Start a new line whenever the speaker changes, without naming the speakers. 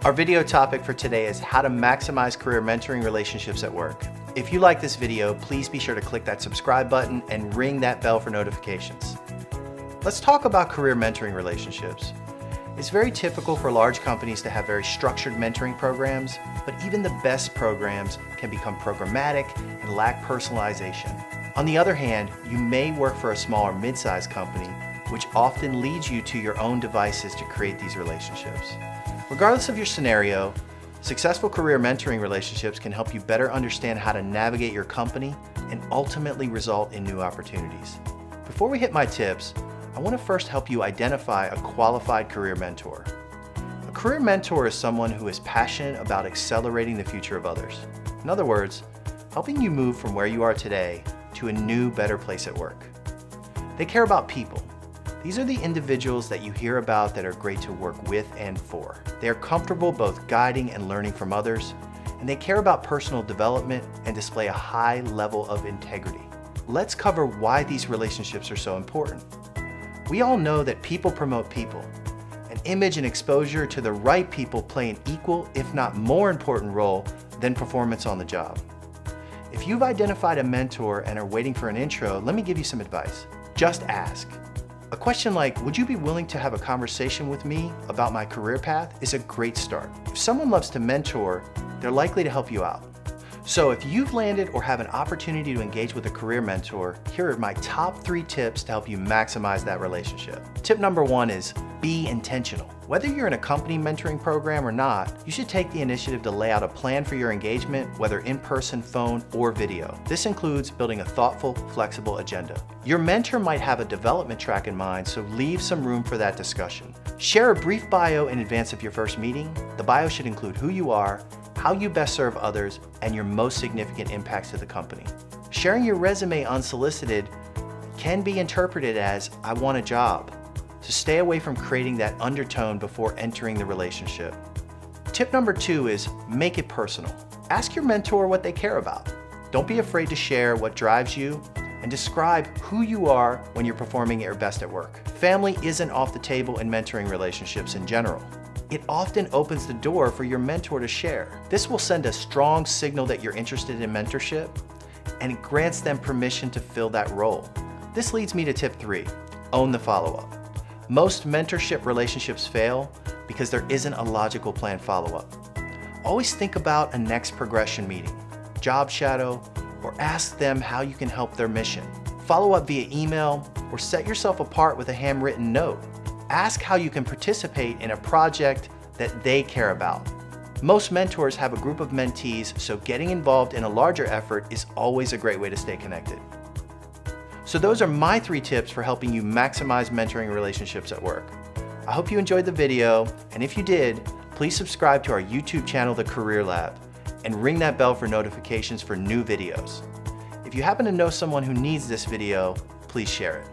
Our video topic for today is how to maximize career mentoring relationships at work. If you like this video, please be sure to click that subscribe button and ring that bell for notifications. Let's talk about career mentoring relationships. It's very typical for large companies to have very structured mentoring programs, but even the best programs can become programmatic and lack personalization. On the other hand, you may work for a small or mid-sized company, which often leads you to your own devices to create these relationships. Regardless of your scenario, successful career mentoring relationships can help you better understand how to navigate your company and ultimately result in new opportunities. Before we hit my tips, I want to first help you identify a qualified career mentor. A career mentor is someone who is passionate about accelerating the future of others. In other words, helping you move from where you are today to a new, better place at work. They care about people. These are the individuals that you hear about that are great to work with and for. They are comfortable both guiding and learning from others, and they care about personal development and display a high level of integrity. Let's cover why these relationships are so important. We all know that people promote people. An image and exposure to the right people play an equal, if not more important role than performance on the job. If you've identified a mentor and are waiting for an intro, let me give you some advice. Just ask. A question like, would you be willing to have a conversation with me about my career path, is a great start. If someone loves to mentor, they're likely to help you out. So if you've landed or have an opportunity to engage with a career mentor, here are my top 3 tips to help you maximize that relationship. Tip number 1 is be intentional. Whether you're in a company mentoring program or not, you should take the initiative to lay out a plan for your engagement, whether in person, phone, or video. This includes building a thoughtful, flexible agenda. Your mentor might have a development track in mind, so leave some room for that discussion. Share a brief bio in advance of your first meeting. The bio should include who you are, how you best serve others, and your most significant impacts to the company. Sharing your resume unsolicited can be interpreted as, I want a job. So stay away from creating that undertone before entering the relationship. Tip number 2 is make it personal. Ask your mentor what they care about. Don't be afraid to share what drives you and describe who you are when you're performing at your best at work. Family isn't off the table in mentoring relationships in general. It often opens the door for your mentor to share. This will send a strong signal that you're interested in mentorship, and it grants them permission to fill that role. This leads me to tip 3, own the follow-up. Most mentorship relationships fail because there isn't a logical planned follow-up. Always think about a next progression meeting, job shadow, or ask them how you can help their mission. Follow up via email or set yourself apart with a handwritten note. Ask how you can participate in a project that they care about. Most mentors have a group of mentees, so getting involved in a larger effort is always a great way to stay connected. So those are my 3 tips for helping you maximize mentoring relationships at work. I hope you enjoyed the video, and if you did, please subscribe to our YouTube channel, The Career Lab, and ring that bell for notifications for new videos. If you happen to know someone who needs this video, please share it.